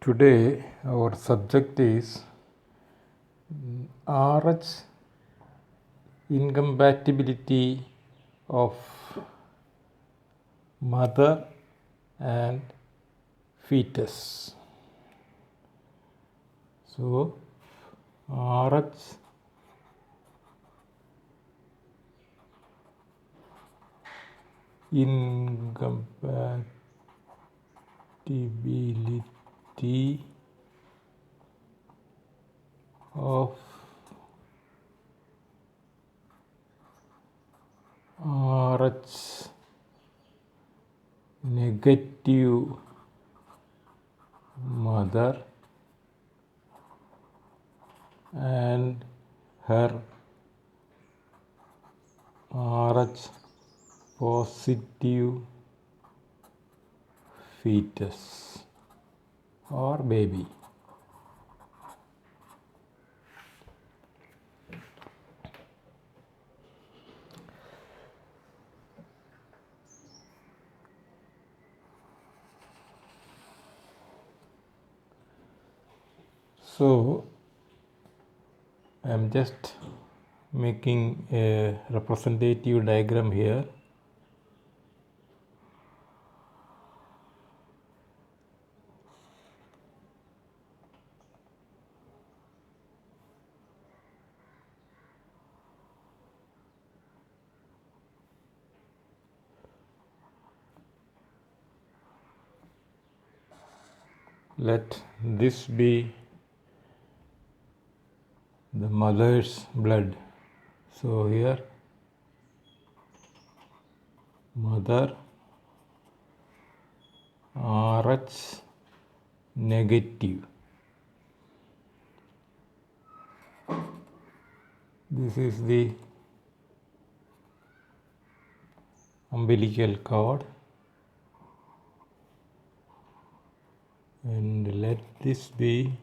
Today our subject is RH incompatibility of mother and fetus. So RH incompatibility of RH negative mother and her RH positive fetus or baby. So I am just making a representative diagram here. Let this be the mother's blood. So here mother RH negative. This is the umbilical cord, and let this be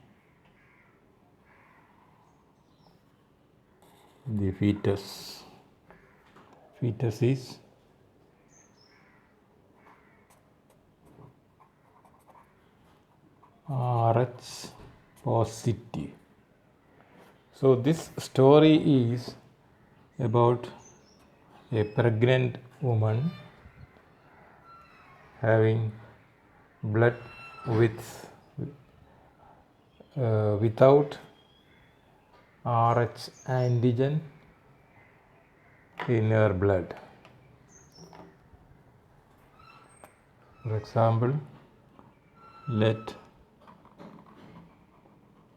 the fetus. Fetus is RH positive. So this story is about a pregnant woman having blood without RH antigen in her blood. For example, let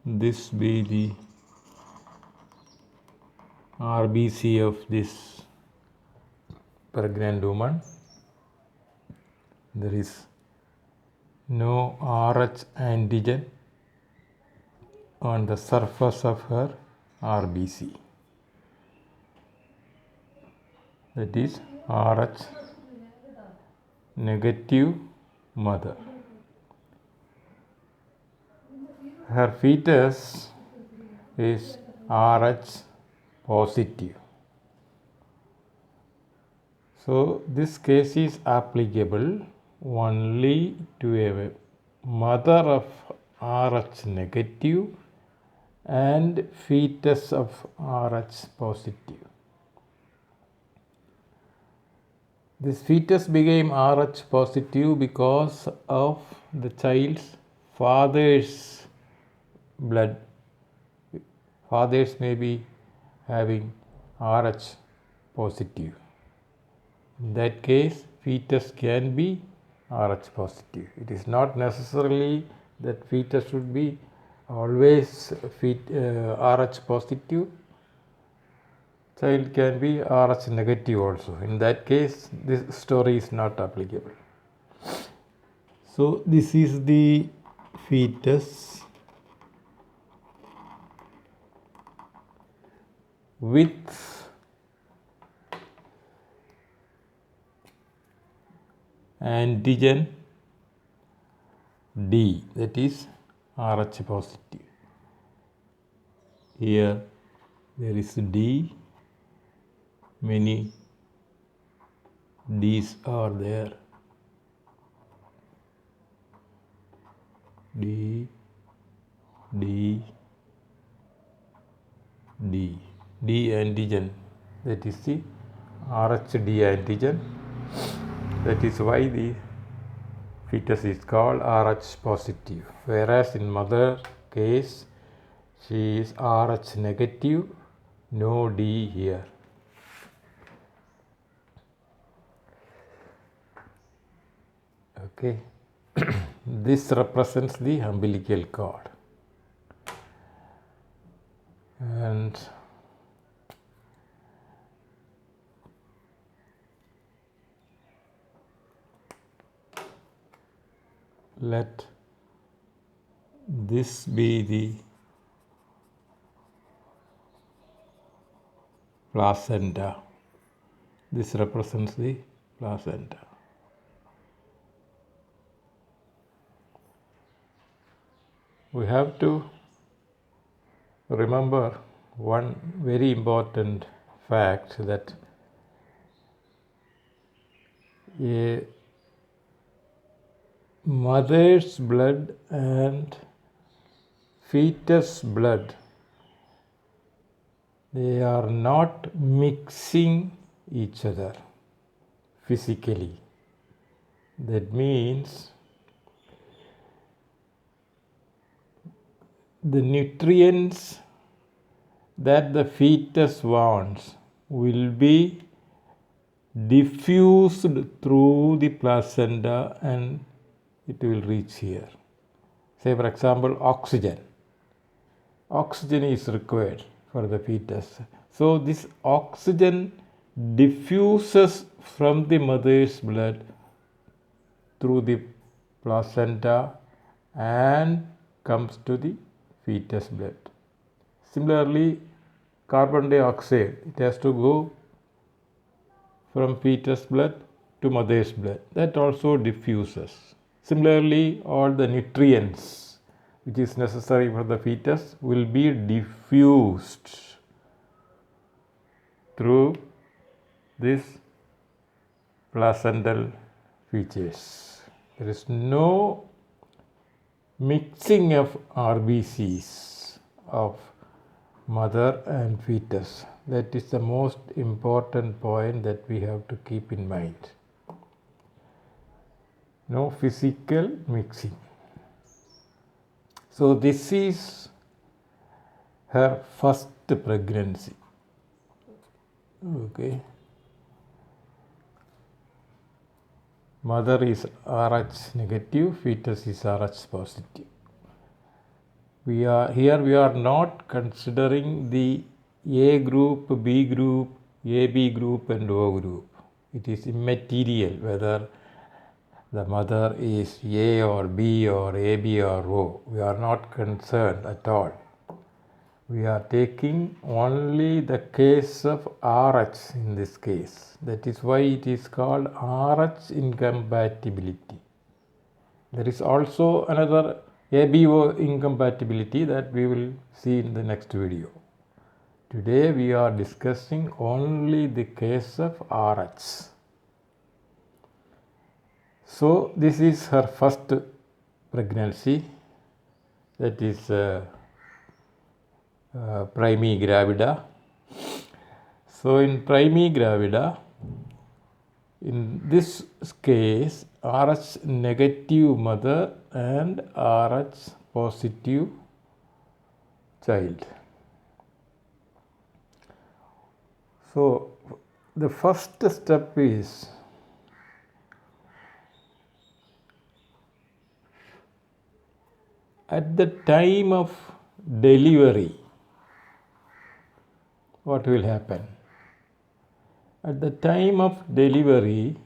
this be the RBC of this pregnant woman. There is no RH antigen on the surface of her RBC. That is RH negative mother. Her fetus is RH positive. So this case is applicable only to a mother of RH negative and fetus of RH positive. This fetus became RH positive because of the child's father's blood. Fathers may be having RH positive. In that case, fetus can be RH positive. It is not necessarily that fetus should be always RH positive. Child can be RH negative also. In that case, this story is not applicable. So this is the fetus with antigen D, that is RH positive. Here there is D, many D's are there. D, D, D, D antigen. That is the RHD antigen. That is why the fetus is called RH positive. Whereas in mother case, she is RH negative, no D here. Okay. This represents the umbilical cord. And let this be the placenta. This represents the placenta. We have to remember one very important fact, that a mother's blood and fetus blood, they are not mixing each other physically. That means the nutrients that the fetus wants will be diffused through the placenta and it will reach here. Say for example, oxygen. Oxygen is required for the fetus. So this oxygen diffuses from the mother's blood through the placenta and comes to the fetus blood. Similarly, carbon dioxide, it has to go from fetus blood to mother's blood. That also diffuses. Similarly, all the nutrients which is necessary for the fetus will be diffused through this placental features. There is no mixing of RBCs of mother and fetus. That is the most important point that we have to keep in mind. No physical mixing. So this is her first pregnancy. Okay. Mother is RH negative, fetus is RH positive. We are not considering the A group, B group, AB group and O group. It is immaterial whether the mother is A or B or AB or O. We are not concerned at all. We are taking only the case of RH in this case. That is why it is called RH incompatibility. There is also another ABO incompatibility that we will see in the next video. Today we are discussing only the case of RH. So this is her first pregnancy, that is primi gravida. So in primi gravida, in this case, RH negative mother and RH positive child. So the first step is at the time of delivery, what will happen? At the time of delivery,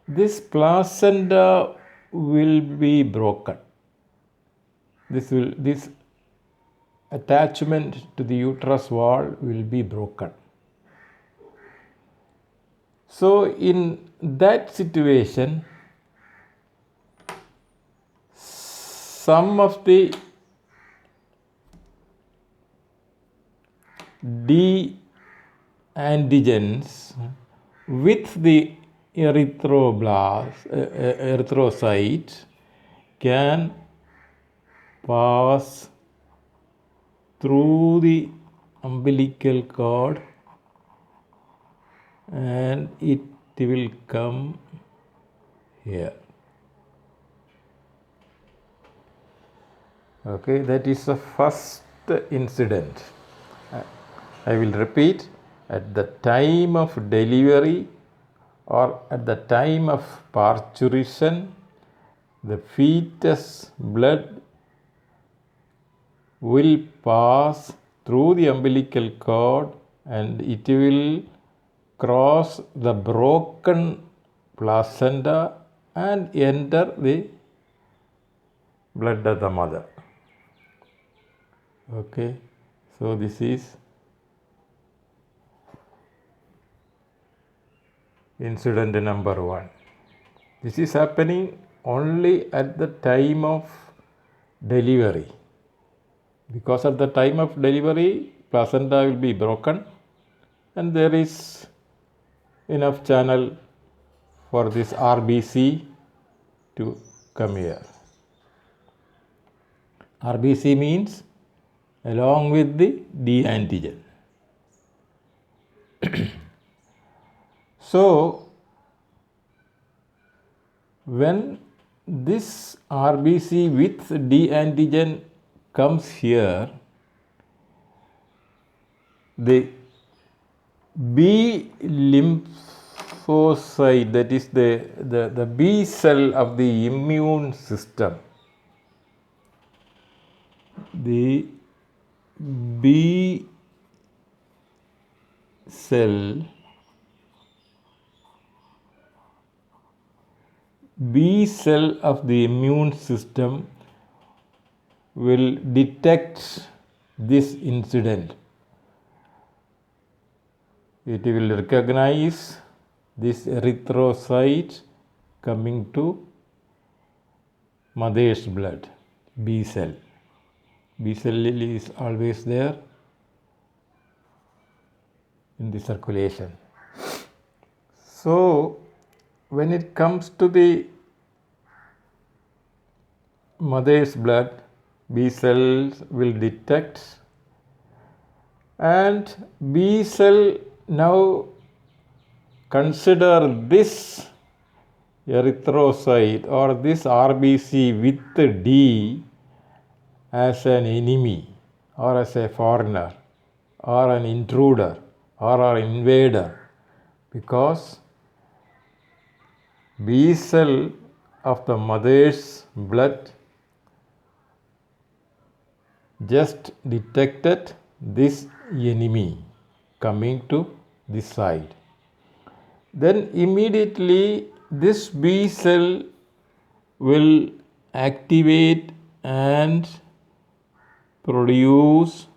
this placenta will be broken. This attachment to the uterus wall will be broken. So in that situation, some of the D antigens with the erythrocyte can pass through the umbilical cord and it will come here. Okay, that is the first incident. I will repeat, at the time of delivery or at the time of parturition, the fetus blood will pass through the umbilical cord and it will cross the broken placenta and enter the blood of the mother. Okay, so this is incident number 1. This is happening only at the time of delivery. Because at the time of delivery, placenta will be broken and there is enough channel for this RBC to come here. RBC means along with the D antigen. So, when this RBC with D antigen comes here, the B lymphocyte, that is the B cell of the immune system, the B cell of the immune system will detect this incident. It will recognize this erythrocyte coming to mother's blood, B cell. B cell is always there in the circulation. So, when it comes to the mother's blood, B cells will detect and B cell now consider this erythrocyte or this RBC with D as an enemy or as a foreigner or an intruder or an invader, because B cell of the mother's blood just detected this enemy coming to this side. Then immediately this B cell will activate and produce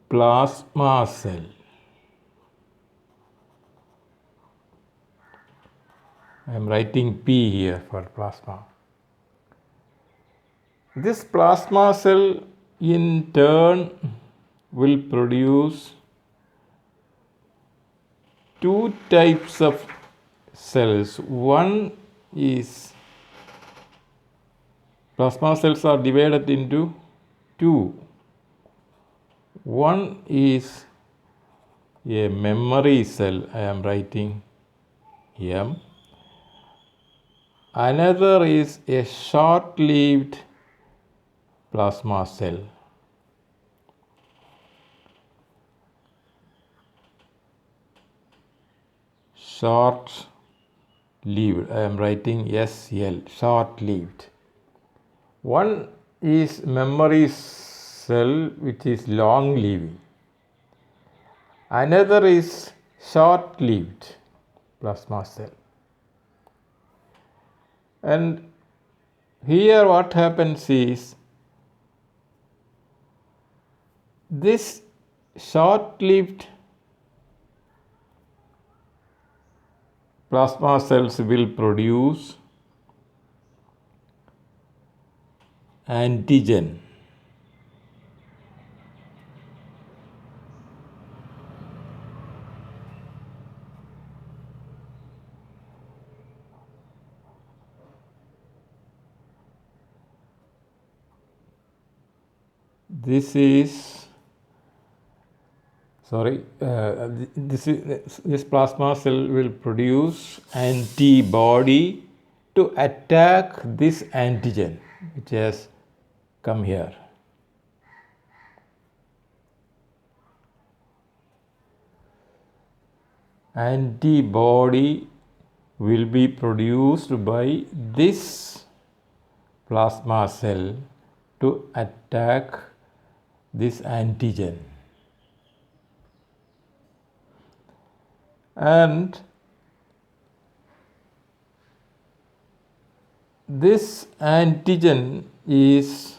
plasma cell. I am writing P here for plasma. This plasma cell in turn will produce two types of cells. One is, plasma cells are divided into two. One is a memory cell, I am writing M. Another is a short-lived plasma cell. Short-lived, I am writing SL, short-lived. One is memory cell which is long-living. Another is short-lived plasma cell. And here what happens is, this short-lived plasma cells will produce antigen. this plasma cell will produce antibody to attack this antigen which has come here. Antibody will be produced by this plasma cell to attack this antigen. And this antigen is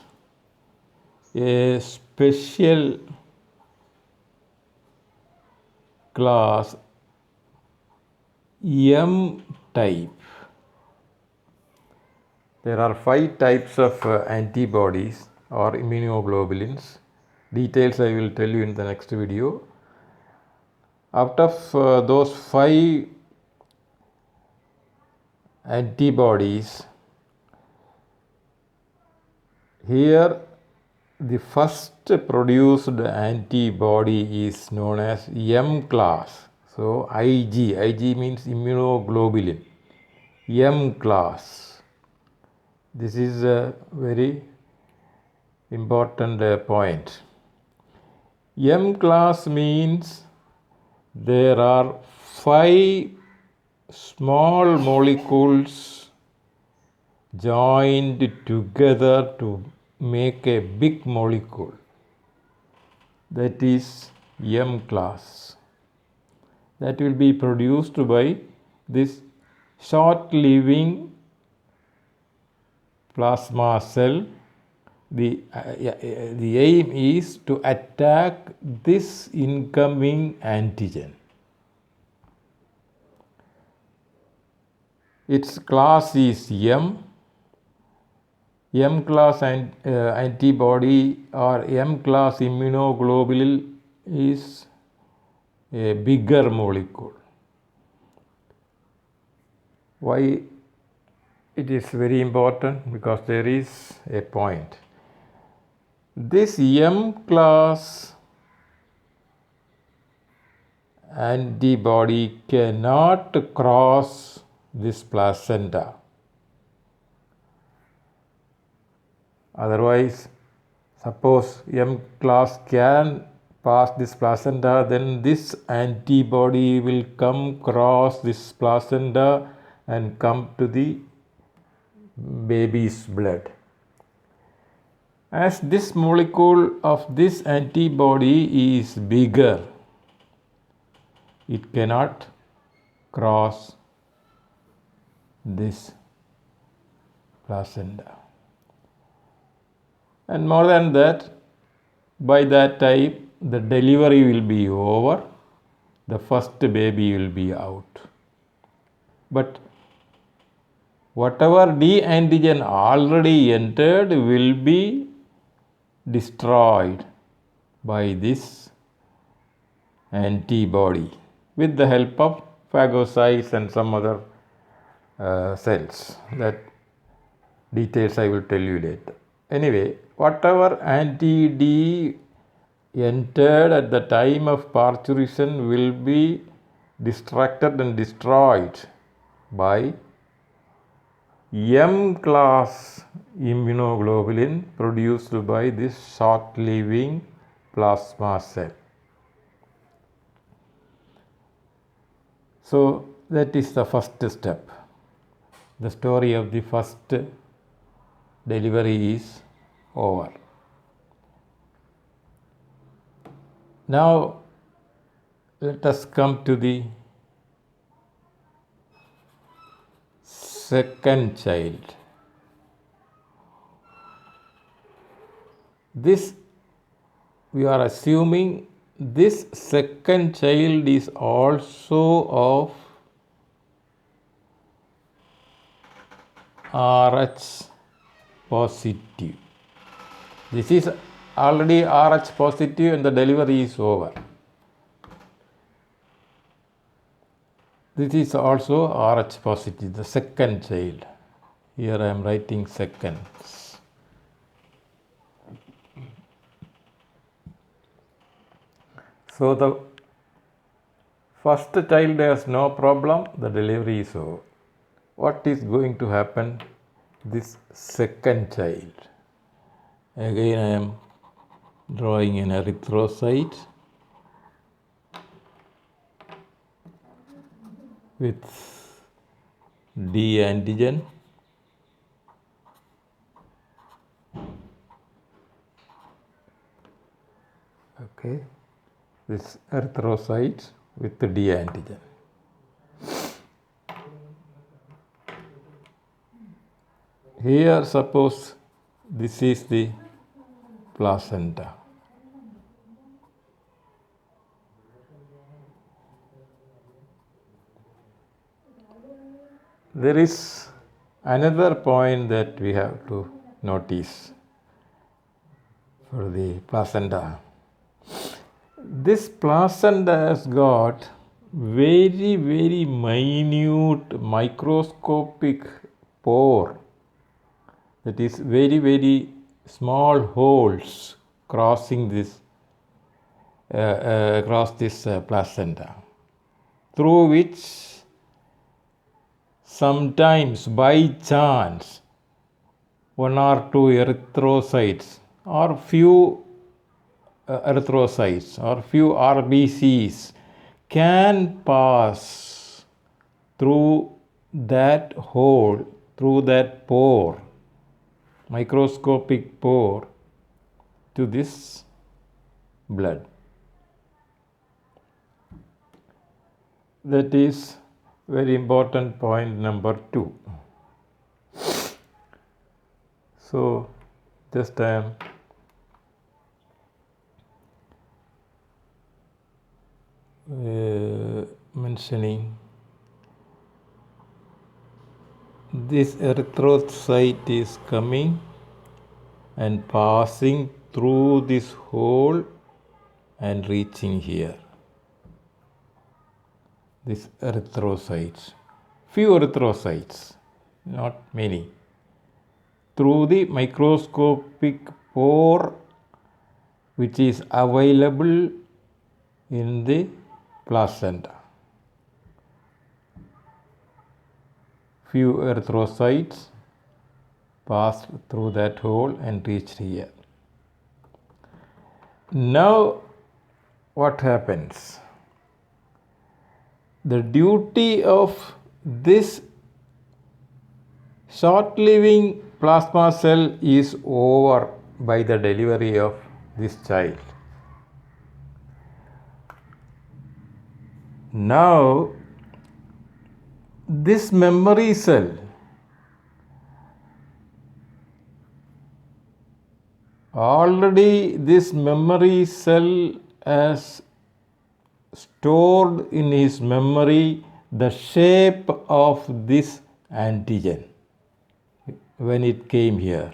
a special class M type. There are 5 types of antibodies or immunoglobulins. Details I will tell you in the next video. Out of those 5 antibodies, here the first produced antibody is known as M class. So IG means immunoglobulin, M class. This is a very important point. M class means there are 5 small molecules joined together to make a big molecule. That is M class. That will be produced by this short-living plasma cell. The aim is to attack this incoming antigen. Its class is M. M class antibody or M class immunoglobulin is a bigger molecule. Why it is very important? Because there is a point. This M class antibody cannot cross this placenta. Otherwise, suppose M class can pass this placenta, then this antibody will come cross this placenta and come to the baby's blood. As this molecule of this antibody is bigger, it cannot cross this placenta. And more than that, by that time the delivery will be over, the first baby will be out. But whatever D antigen already entered will be destroyed by this antibody with the help of phagocytes and some other cells. That details I will tell you later. Anyway, whatever anti-D entered at the time of parturition will be distracted and destroyed by M class immunoglobulin produced by this short-living plasma cell. So that is the first step. The story of the first delivery is over. Now let us come to the second child. This, we are assuming this second child is also of Rh positive. This is already Rh positive and the delivery is over. This is also Rh positive, the second child. Here I am writing seconds. So the first child has no problem, the delivery is over. What is going to happen? This second child. Again I am drawing an erythrocyte with D antigen. Okay, this erythrocyte with the D antigen. Here suppose this is the placenta. There is another point that we have to notice for the placenta. This placenta has got very, very minute microscopic pore, that is very, very small holes crossing this across this placenta, through which sometimes by chance one or two erythrocytes or few erythrocytes or few RBCs can pass through that hole, through that pore, microscopic pore, to this blood. That is very important point number 2. So just I am mentioning this erythrocyte is coming and passing through this hole and reaching here. These erythrocytes, few erythrocytes, not many, through the microscopic pore which is available in the placenta. Few erythrocytes passed through that hole and reached here. Now what happens? The duty of this short-living plasma cell is over by the delivery of this child. Now this memory cell already has stored in his memory the shape of this antigen when it came here.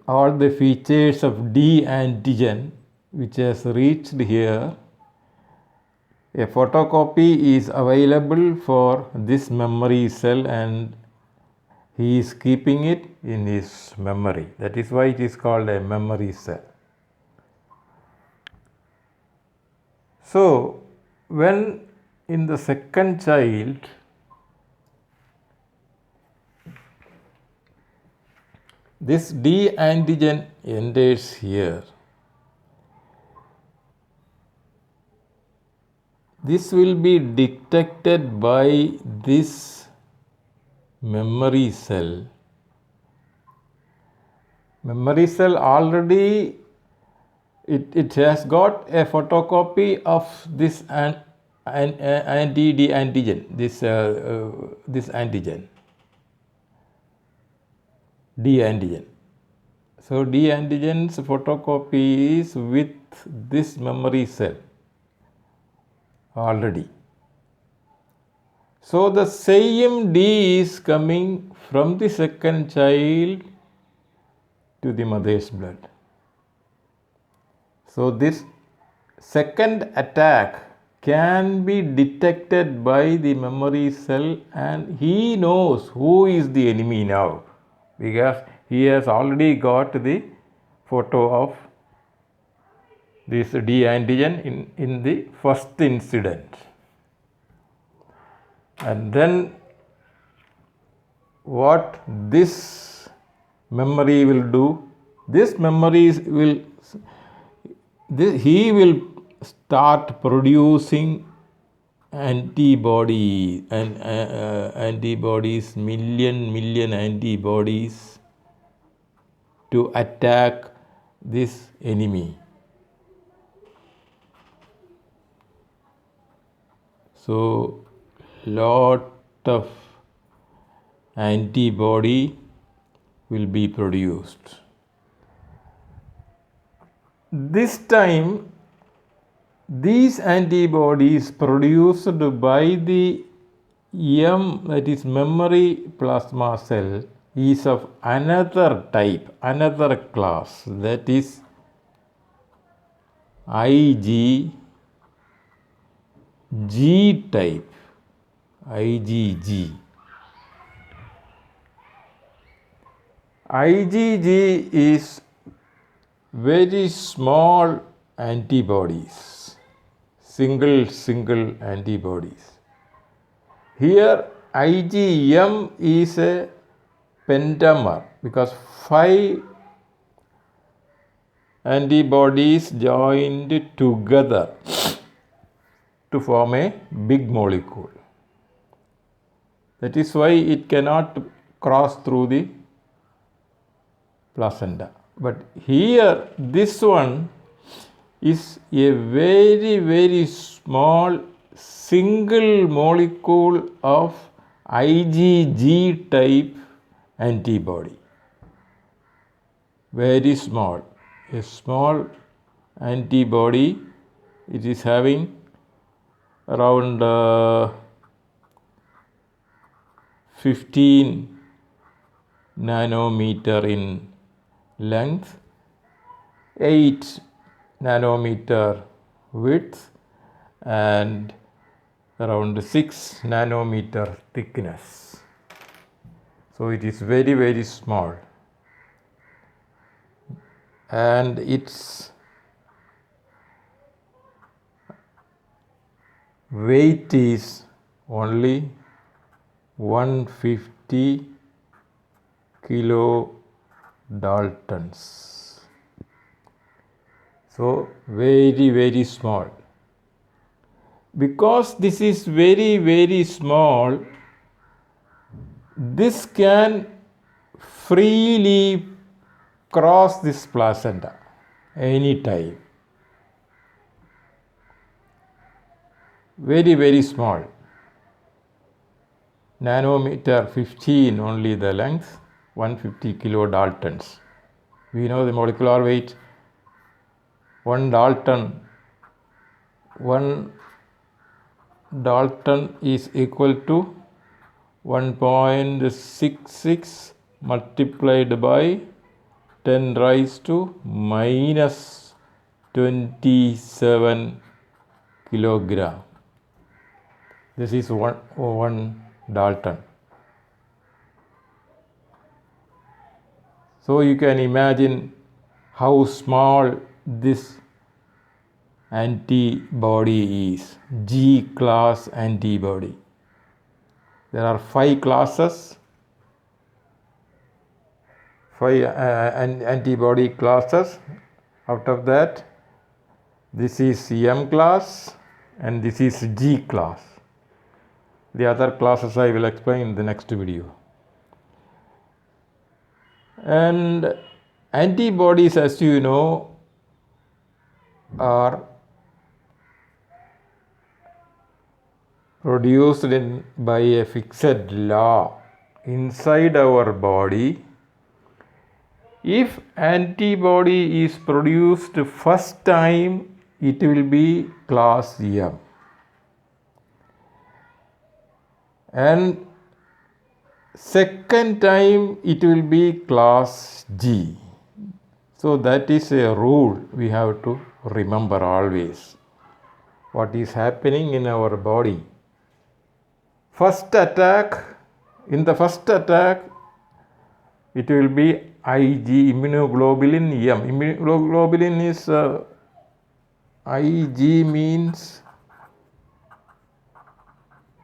All the features of D antigen which has reached here, a photocopy is available for this memory cell and he is keeping it in his memory. That is why it is called a memory cell. So when in the second child this D antigen enters here, this will be detected by this memory cell. Memory cell already it has got a photocopy of this anti-D antigen, this antigen, D antigen. So D antigen's photocopy is with this memory cell already. So the same D is coming from the second child to the mother's blood. So this second attack can be detected by the memory cell and he knows who is the enemy now because he has already got the photo of this D antigen in the first incident. And then what this memory will do, this memory he will start producing antibodies and antibodies, million antibodies to attack this enemy. So lot of antibody will be produced. This time these antibodies produced by the that is memory plasma cell is of another type, another class, that is IgG type, IgG. IgG is very small antibodies, single antibodies. Here IgM is a pentamer because 5 antibodies joined together to form a big molecule. That is why it cannot cross through the placenta. But here this one is a very small single molecule of IgG type antibody. Very small. A small antibody. It is having around 15 nanometer in length, 8 nanometer width, and around 6 nanometer thickness. So it is very small, and its weight is only 150 kilodaltons. So very small. Because this is very small, this can freely cross this placenta anytime. Very small. Nanometer 15 only the length, 150 kilodaltons. We know the molecular weight. 1 dalton is equal to 1.66 multiplied by 10 raised to minus 27 kilogram. This is one dalton. So you can imagine how small this antibody is, G class antibody. There are 5 classes, 5 antibody classes. Out of that, this is M class and this is G class. The other classes I will explain in the next video. And antibodies, as you know, are produced by a fixed law inside our body. If antibody is produced first time, it will be class M. And second time it will be class G. So that is a rule we have to remember always. What is happening in our body. In the first attack, it will be Ig, immunoglobulin M. Immunoglobulin is Ig means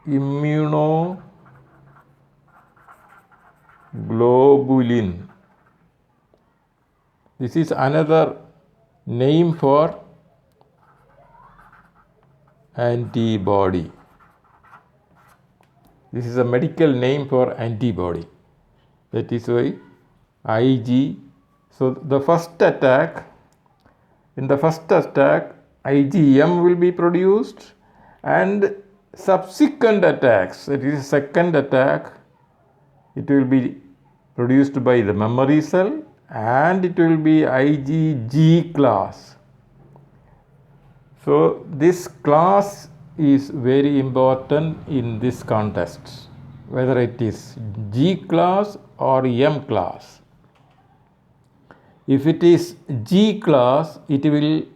immunoglobulin. This is another name for antibody. This is a medical name for antibody. That is why Ig. So the first attack, in the first attack, IgM will be produced, and subsequent attacks, that is second attack, it will be produced by the memory cell, and it will be IgG class. So this class is very important in this context, whether it is G class or M class. If it is G class, it will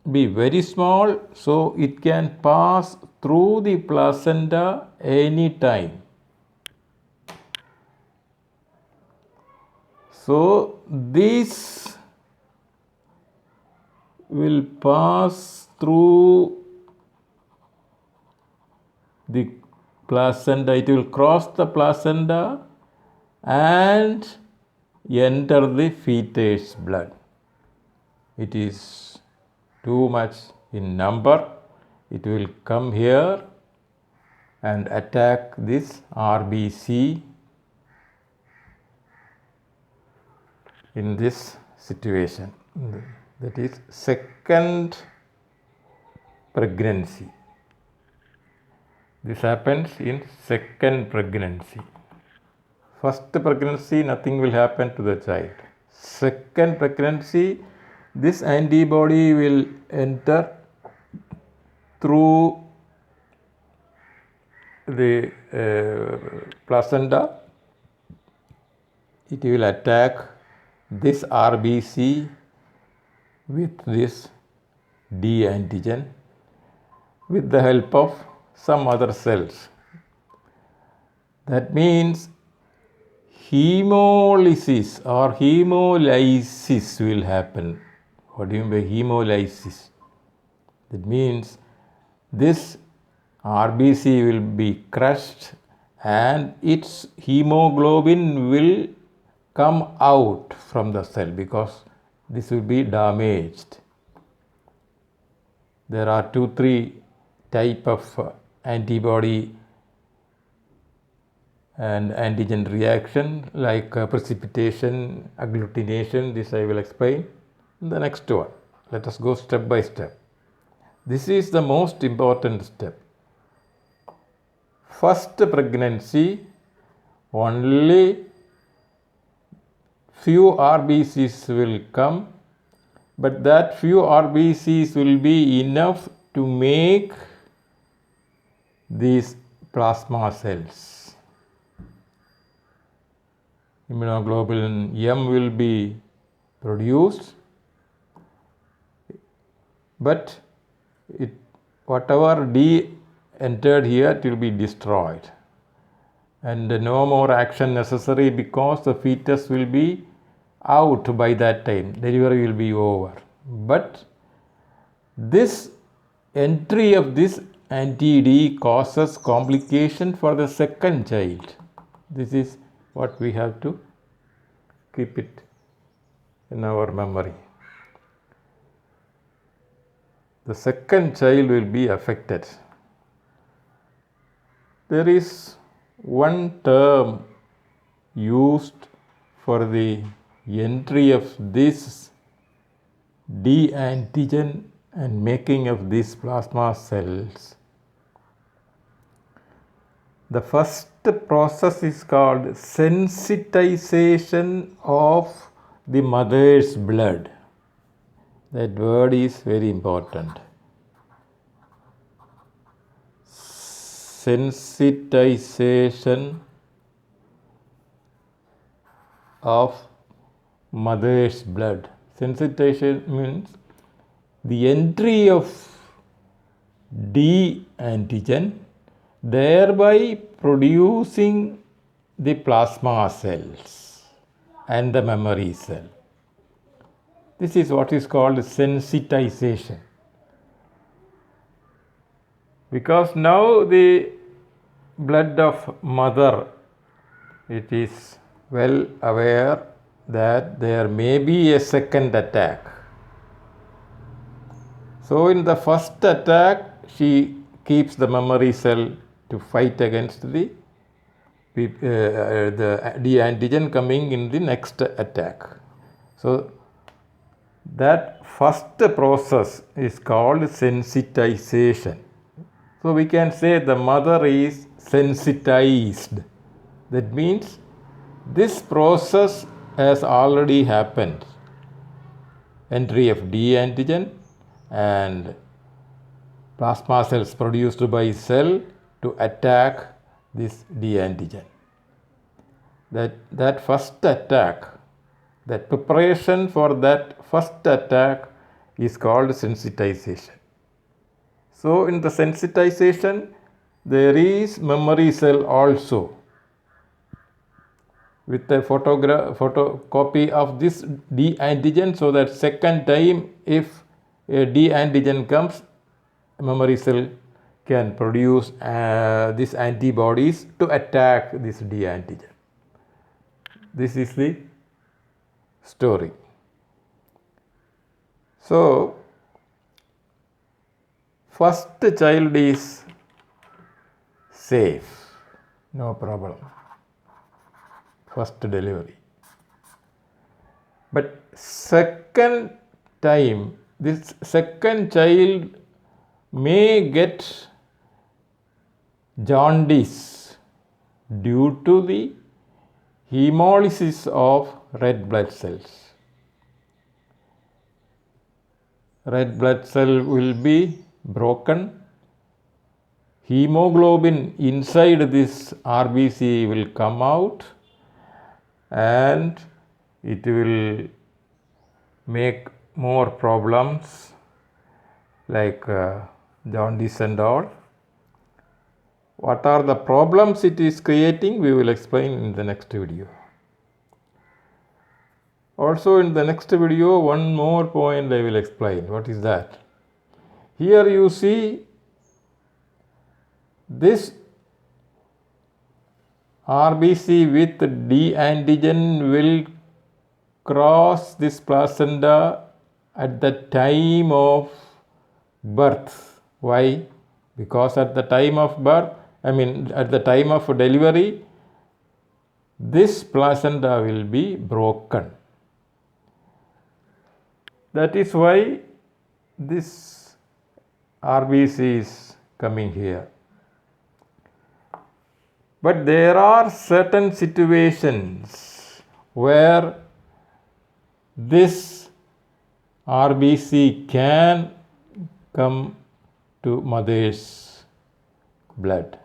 be very small, so it can pass through the placenta anytime. So this will pass through the placenta, it will cross the placenta and enter the fetus blood. It is too much in number. It will come here and attack this RBC in this situation. That is second pregnancy. This happens in second pregnancy. First pregnancy, nothing will happen to the child. Second pregnancy, this antibody will enter through the placenta. It will attack this RBC with this D antigen with the help of some other cells. That means hemolysis or hemolysis will happen. What do you mean by hemolysis? That means this RBC will be crushed and its hemoglobin will come out from the cell because this will be damaged. There are 2-3 type of antibody and antigen reaction like precipitation, agglutination. This I will explain in the next one. Let us go step by step. This is the most important step. First pregnancy, only few RBCs will come, but that few RBCs will be enough to make these plasma cells. Immunoglobulin M will be produced, but whatever D entered here, it will be destroyed, and no more action necessary because the fetus will be out by that time. Delivery will be over. But this entry of this anti-D causes complication for the second child. This is what we have to keep it in our memory. The second child will be affected. There is one term used for the entry of this D antigen and making of these plasma cells. The first process is called sensitization of the mother's blood. That word is very important. Sensitization of mother's blood. Sensitization means the entry of D antigen, thereby producing the plasma cells and the memory cell. This is what is called sensitization. Because now the blood of mother, it is well aware that there may be a second attack. So in the first attack, she keeps the memory cell to fight against the antigen coming in the next attack. So that first process is called sensitization. So we can say the mother is sensitized. That means this process has already happened. Entry of D antigen and plasma cells produced by cell to attack this D antigen. That first attack, that preparation for that first attack is called sensitization. So in the sensitization, there is memory cell also with a photocopy of this D antigen, so that second time if a D antigen comes, memory cell can produce these antibodies to attack this D antigen. This is the story. So first child is safe, no problem. First delivery. But second time, this second child may get jaundice due to the hemolysis of red blood cells. Red blood cell will be broken. Hemoglobin inside this RBC will come out and it will make more problems like jaundice and all. What are the problems it is creating, we will explain in the next video. Also in the next video, one more point I will explain. What is that? Here you see this RBC with D antigen will cross this placenta at the time of birth. Why? Because at the time of birth, at the time of delivery, this placenta will be broken. That is why this RBC is coming here. But there are certain situations where this RBC can come to mother's blood.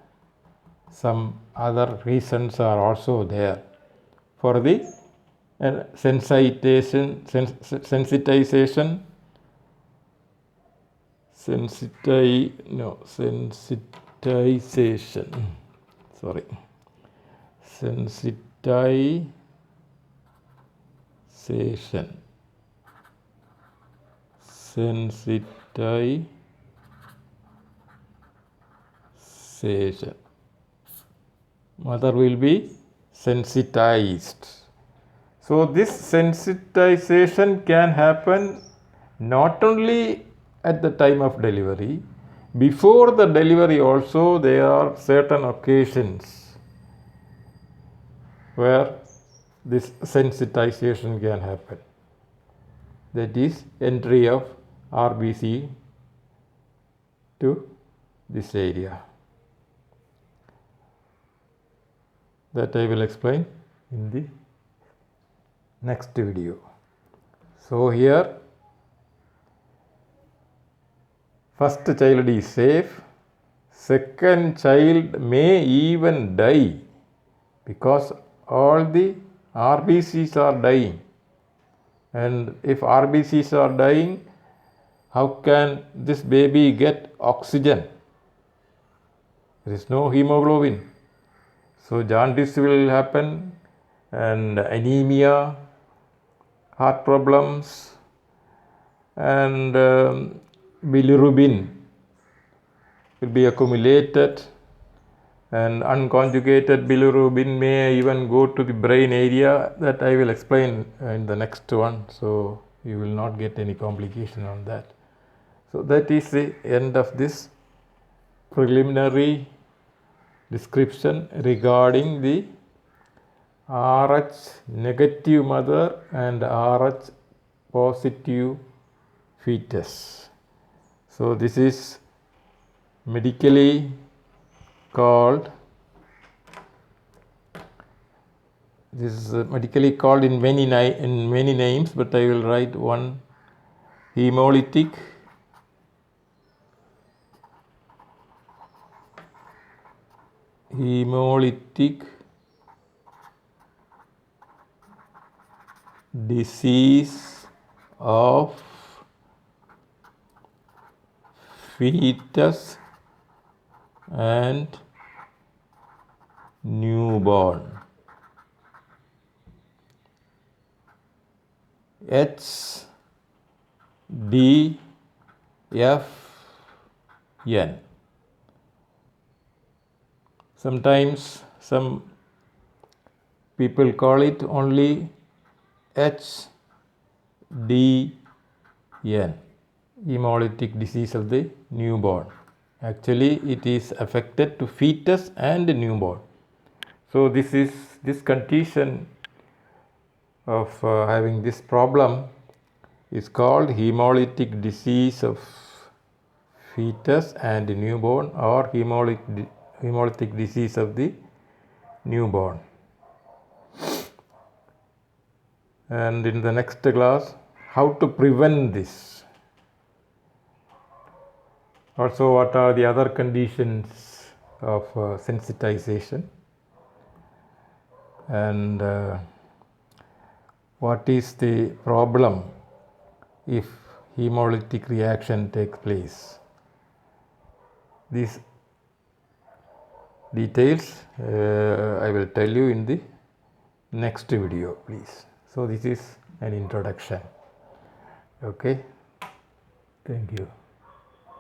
Some other reasons are also there for the sensitization, mother will be sensitized. So this sensitization can happen not only at the time of delivery, before the delivery also there are certain occasions where this sensitization can happen. That is entry of RBC to this area. That I will explain in the next video. So here first child is safe, second child may even die because all the RBCs are dying. And if RBCs are dying, how can this baby get oxygen? There is no hemoglobin. So jaundice will happen and anemia, heart problems, and bilirubin will be accumulated, and unconjugated bilirubin may even go to the brain area. That I will explain in the next one, so you will not get any complication on that. So that is the end of this preliminary description regarding the Rh negative mother and Rh positive fetus. So this is medically called in many names, but I will write one: hemolytic disease of fetus and newborn. HDFN. Sometimes some people call it only HDN, hemolytic disease of the newborn. Actually, it is affected to fetus and newborn. So this condition of having this problem is called hemolytic disease of fetus and newborn, or hemolytic disease of the newborn. And in the next class, how to prevent this. Also, what are the other conditions of sensitization, and what is the problem if hemolytic reaction takes place. These details I will tell you in the next video, please. So this is an introduction. Okay, thank you.